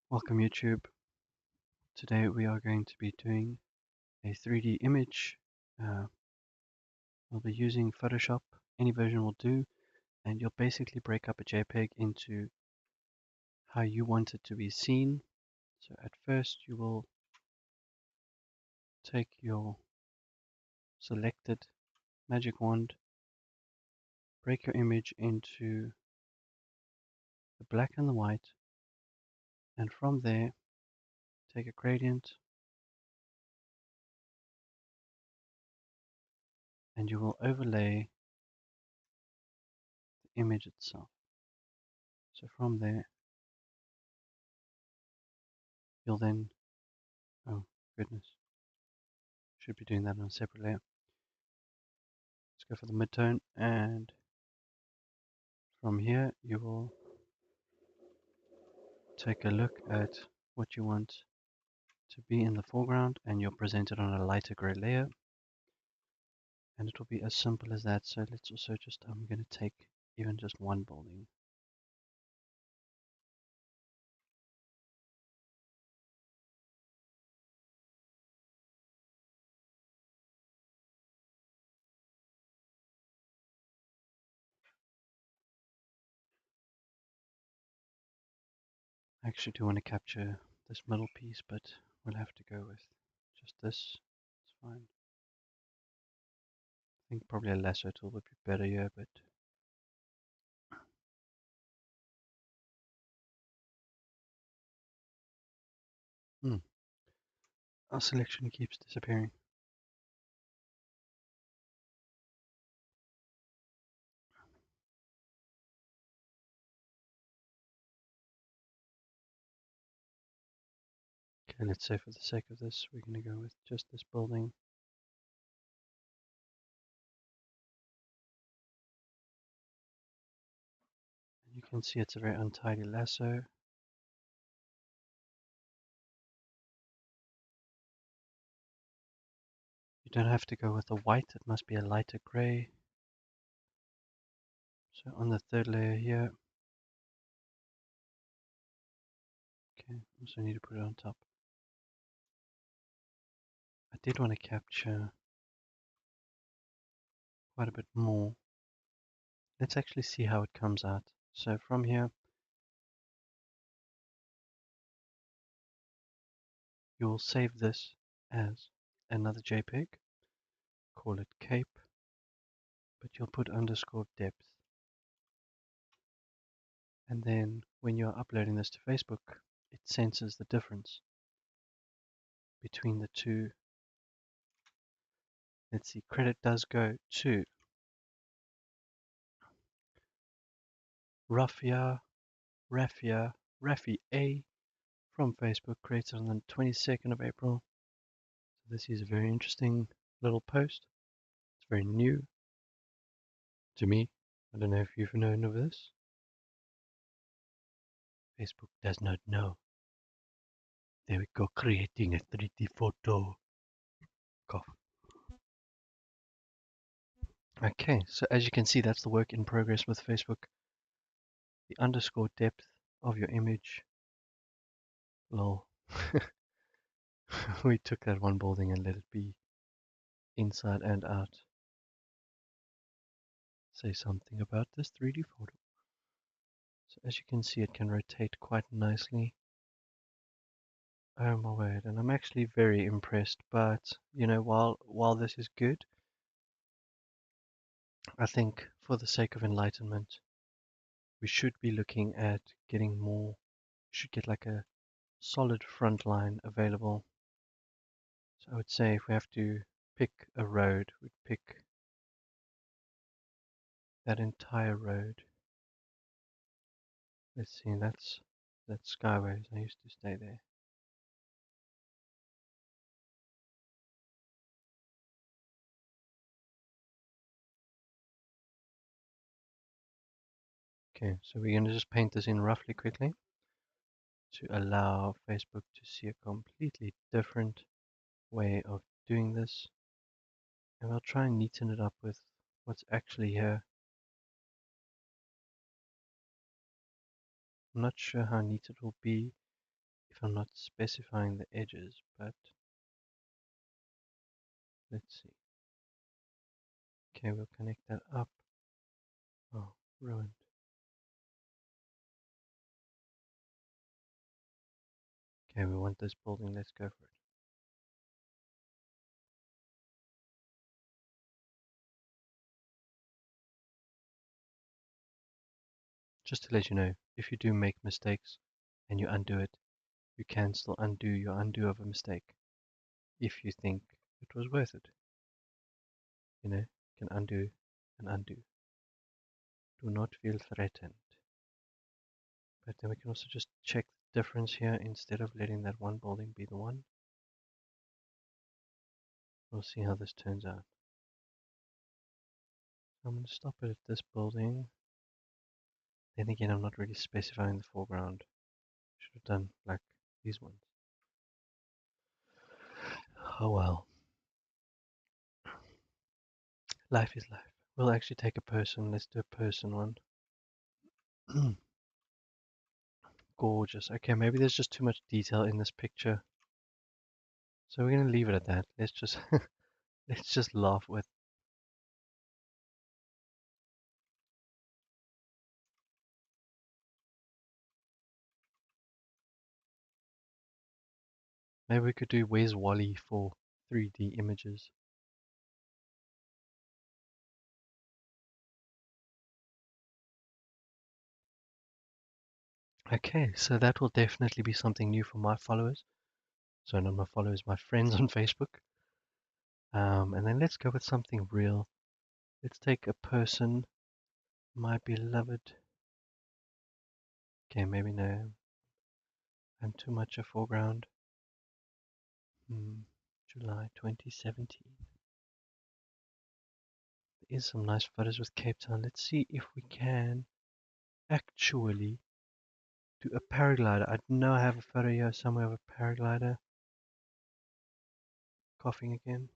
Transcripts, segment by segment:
Welcome YouTube. Today we are going to be doing a 3D image. We'll be using Photoshop, any version will do, and you'll basically break up a JPEG into how you want it to be seen. So at first you will take your selected magic wand, break your image into the black and the white, and from there take a gradient and you will overlay the image itself. So from there you'll then, oh goodness, should be doing that on a separate layer. Let's go for the midtone, and from here you will take a look at what you want to be in the foreground, and you'll present it on a lighter gray layer, and it will be as simple as that. So let's also just, I'm going to take even just one building. I actually do want to capture this middle piece, but we'll have to go with just this. It's fine. I think probably a lasso tool would be better here, but our selection keeps disappearing. Okay, let's say for the sake of this, we're going to go with just this building. You can see it's a very untidy lasso. You don't have to go with a white, it must be a lighter gray. So on the third layer here, okay, also need to put it on top. I did want to capture quite a bit more. Let's actually see how it comes out. So from here, you will save this as another JPEG, call it cape, but you'll put underscore depth. And then when you're uploading this to Facebook, it senses the difference between the two. Let's see, credit does go to Rafy A from Facebook, created on the 22nd of April. So this is a very interesting little post. It's very new to me. I don't know if you've known of this. Facebook does not know. There we go, creating a 3D photo. Cough. Okay, so as you can see, that's the work in progress with Facebook. The underscore depth of your image. Lol. We took that one building and let it be inside and out. Say something about this 3D photo. So as you can see, it can rotate quite nicely. Oh my word, and I'm actually very impressed, but you know, while this is good, I think for the sake of enlightenment, we should be looking at getting more, should get like a solid front line available. So I would say if we have to pick a road, we'd pick that entire road. Let's see, that's Skyways. I used to stay there. Okay, so we're going to just paint this in roughly quickly to allow Facebook to see a completely different way of doing this. And I'll try and neaten it up with what's actually here. I'm not sure how neat it will be, if I'm not specifying the edges, but let's see. Okay, we'll connect that up. Oh, ruined. Okay, we want this building, let's go for it. Just to let you know, if you do make mistakes and you undo it, you can still undo your undo of a mistake if you think it was worth it. You know, you can undo and undo. Do not feel threatened. But then we can also just check the difference here instead of letting that one building be the one. We'll see how this turns out. I'm going to stop it at this building. Then again, I'm not really specifying the foreground. Should have done like these ones. Oh well. Life is life. We'll actually take a person. Let's do a person one. Gorgeous. Okay, maybe there's just too much detail in this picture. So we're gonna leave it at that. Let's just let's just laugh with. Maybe we could do Where's Wally for 3D images. Okay, so that will definitely be something new for my followers. So not my followers, my friends on Facebook. And then let's go with something real. Let's take a person, my beloved. Okay, maybe no. I'm too much a foreground. July 2017. There is some nice photos with Cape Town. Let's see if we can actually do a paraglider. I know I have a photo here somewhere of a paraglider. Coughing again.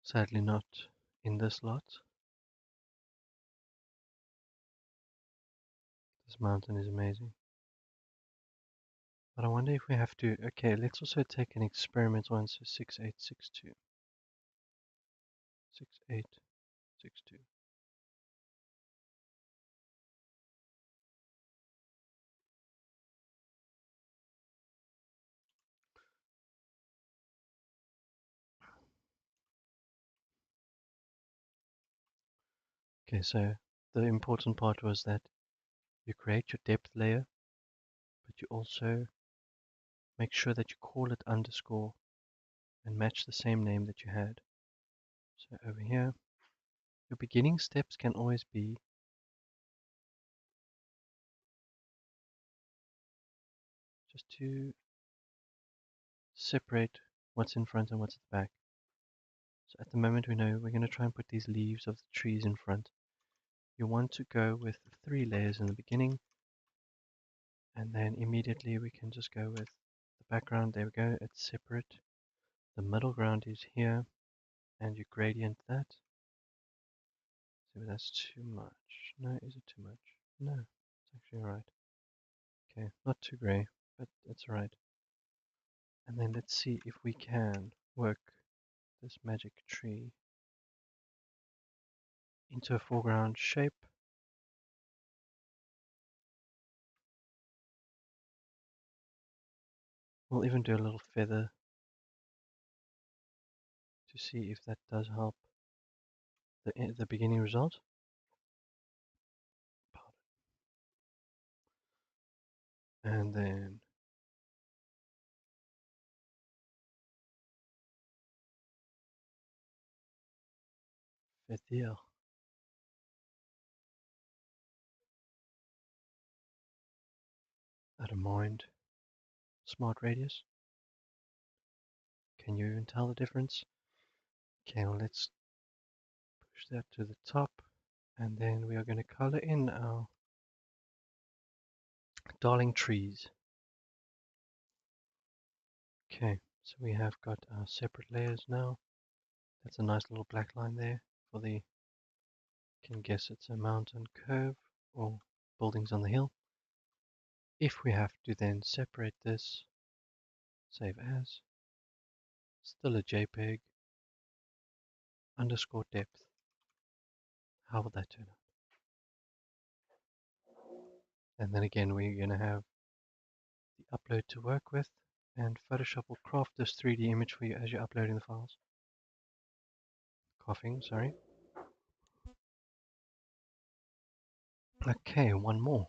Sadly not in this lot. This mountain is amazing. But I wonder if we have to... Okay, let's also take an experiment one. So 6862. 6862. Okay, so the important part was that you create your depth layer, but you also make sure that you call it underscore and match the same name that you had. So over here, your beginning steps can always be just to separate what's in front and what's at the back. So at the moment we know we're going to try and put these leaves of the trees in front. You want to go with 3 layers in the beginning, and then immediately we can just go with the background. There we go, it's separate. The middle ground is here, and you gradient that. So that's too much. No, is it too much? No, it's actually alright. Okay, not too grey, but it's alright. And then let's see if we can work this magic tree into a foreground shape. We'll even do a little feather to see if that does help the beginning result. And then feather. Add a mind. Smart radius. Can you even tell the difference? Okay, well, let's push that to the top. And then we are going to color in our darling trees. Okay, so we have got our separate layers now. That's a nice little black line there for the, you can guess it's a mountain curve or buildings on the hill. If we have to then separate this, save as, still a JPEG, underscore depth. How will that turn out? And then again, we're going to have the upload to work with, and Photoshop will craft this 3D image for you as you're uploading the files. Coughing, sorry. Okay, one more.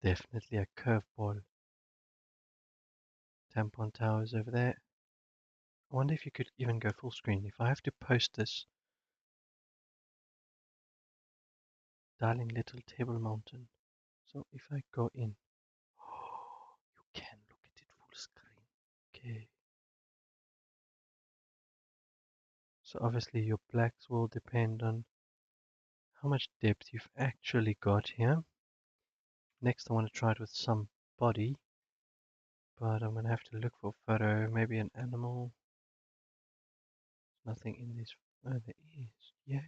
Definitely a curveball. Tampon towers over there. I wonder if you could even go full screen. If I have to post this, darling little table mountain. So if I go in, oh, you can look at it full screen. Okay. So obviously your blacks will depend on how much depth you've actually got here. Next I want to try it with some body, but I'm going to have to look for a photo, maybe an animal. There's nothing in this. Oh, there is. Yes.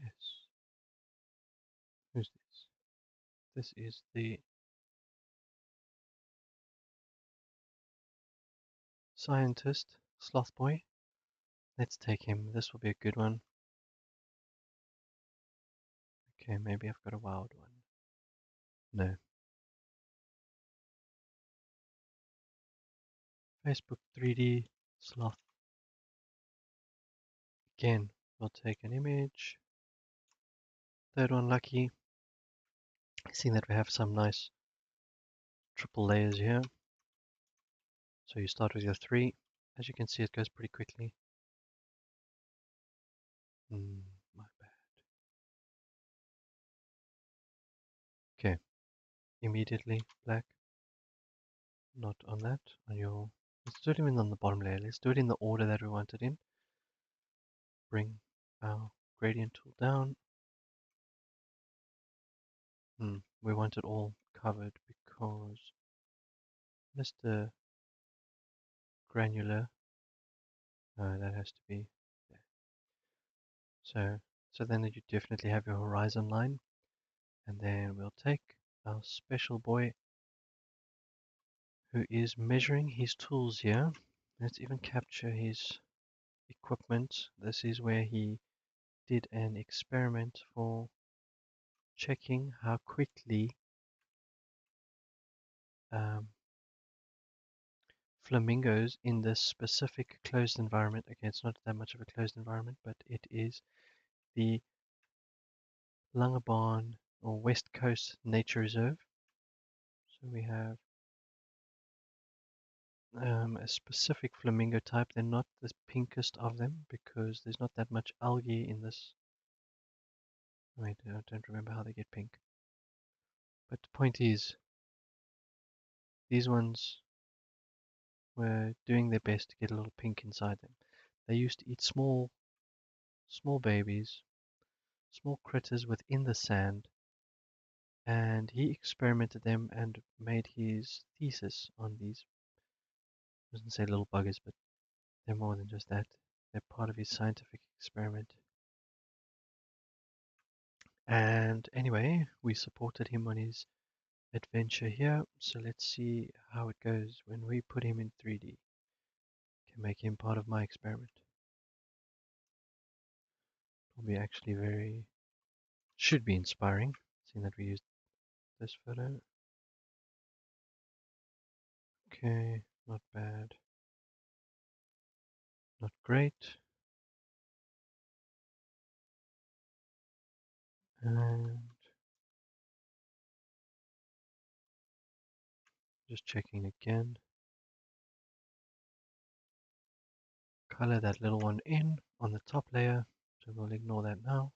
Who's this? This is the scientist, Sloth Boy. Let's take him. This will be a good one. Okay, maybe I've got a wild one. No. Facebook 3D Sloth. Again, we'll take an image. Third one lucky. Seeing that we have some nice triple layers here. So you start with your 3. As you can see, it goes pretty quickly. My bad. Okay, immediately black. Not on that. On your. Let's do it even on the bottom layer. Let's do it in the order that we want it in. Bring our gradient tool down. We want it all covered because Mr. Granular. That has to be there. So then you definitely have your horizon line, and then we'll take our special boy who is measuring his tools here. Let's even capture his equipment. This is where he did an experiment for checking how quickly um, flamingos in this specific closed environment. Okay, it's not that much of a closed environment, but it is the Langebaan or West Coast Nature Reserve. So we have a specific flamingo type. They're not the pinkest of them because there's not that much algae in this. Wait, I don't remember how they get pink. But the point is, these ones were doing their best to get a little pink inside them. They used to eat small babies, small critters within the sand, and he experimented them and made his thesis on these. I doesn't say little buggers, but they're more than just that. They're part of his scientific experiment. And anyway, we supported him on his adventure here. So let's see how it goes when we put him in 3D. Can make him part of my experiment. Will be actually should be inspiring, seeing that we used this photo. Okay, not bad. Not great. And just checking again. Color that little one in on the top layer. So we'll ignore that now.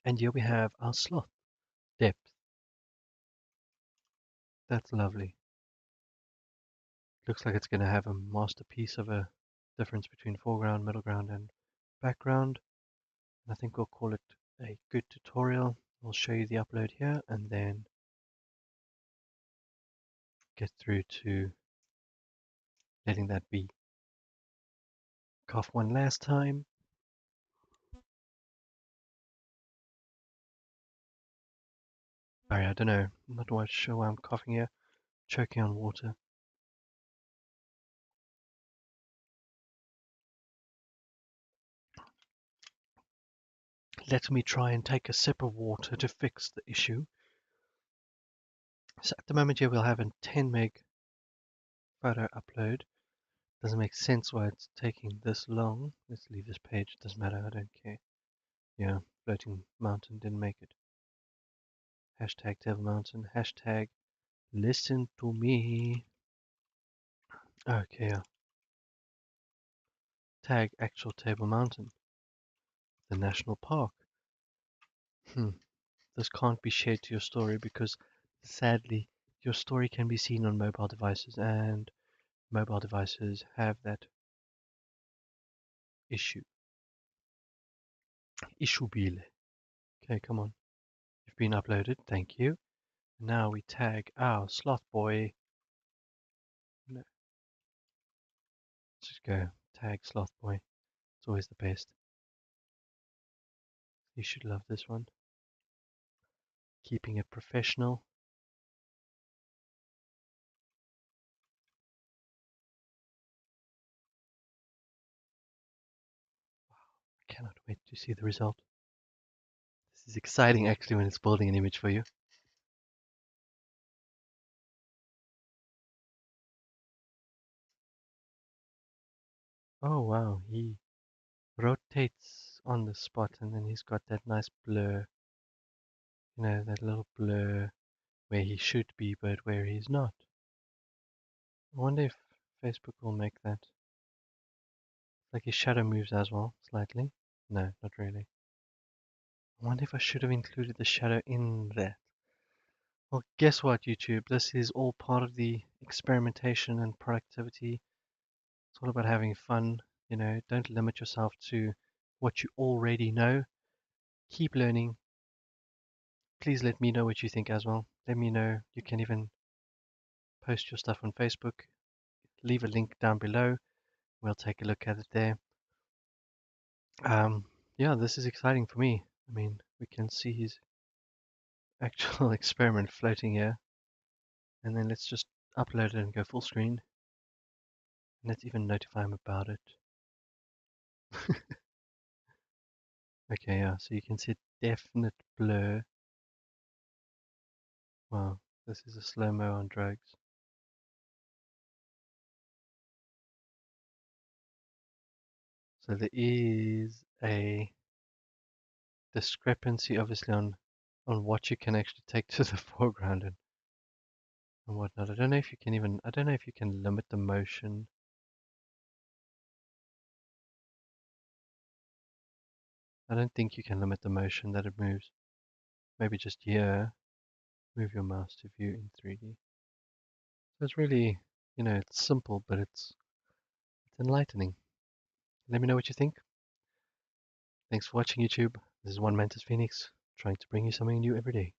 And here we have our sloth depth. That's lovely. Looks like it's going to have a masterpiece of a difference between foreground, middle ground, and background. And I think we'll call it a good tutorial. We'll show you the upload here and then get through to letting that be. Cough one last time. Sorry, I don't know. I'm not quite sure why I'm coughing here. Choking on water. Let me try and take a sip of water to fix the issue. So at the moment here we'll have a 10 meg photo upload. Doesn't make sense why it's taking this long. Let's leave this page. Doesn't matter. I don't care. Yeah, floating mountain didn't make it. Hashtag Table Mountain. Hashtag listen to me. Okay, yeah. Tag actual Table Mountain. The national park. This can't be shared to your story because sadly your story can be seen on mobile devices and mobile devices have that issue. Issue bill. Okay, come on. You've been uploaded. Thank you. Now we tag our sloth boy. No, let's just go tag sloth boy. It's always the best. You should love this one. Keeping it professional. I cannot wait to see the result. This is exciting actually when it's building an image for you. Oh wow, he rotates on the spot and then he's got that nice blur. You know, that little blur where he should be but where he's not. I wonder if Facebook will make that. Like his shadow moves as well, slightly. No, not really. I wonder if I should have included the shadow in there. Well, guess what, YouTube? This is all part of the experimentation and productivity. It's all about having fun. You know, don't limit yourself to what you already know. Keep learning. Please let me know what you think as well. Let me know. You can even post your stuff on Facebook. Leave a link down below. We'll take a look at it there. Yeah, this is exciting for me. I mean, we can see his actual experiment floating here. And then let's just upload it and go full screen. And let's even notify him about it. Okay, yeah, so you can see a definite blur. Wow, this is a slow-mo on drugs. So there is a discrepancy obviously on what you can actually take to the foreground and whatnot. I don't know if you can even, I don't know if you can limit the motion. I don't think you can limit the motion that it moves. Maybe just here, move your mouse to view in 3D. So it's really, you know, it's simple, but it's enlightening. Let me know what you think. Thanks for watching YouTube. This is One Mantis Phoenix, trying to bring you something new every day.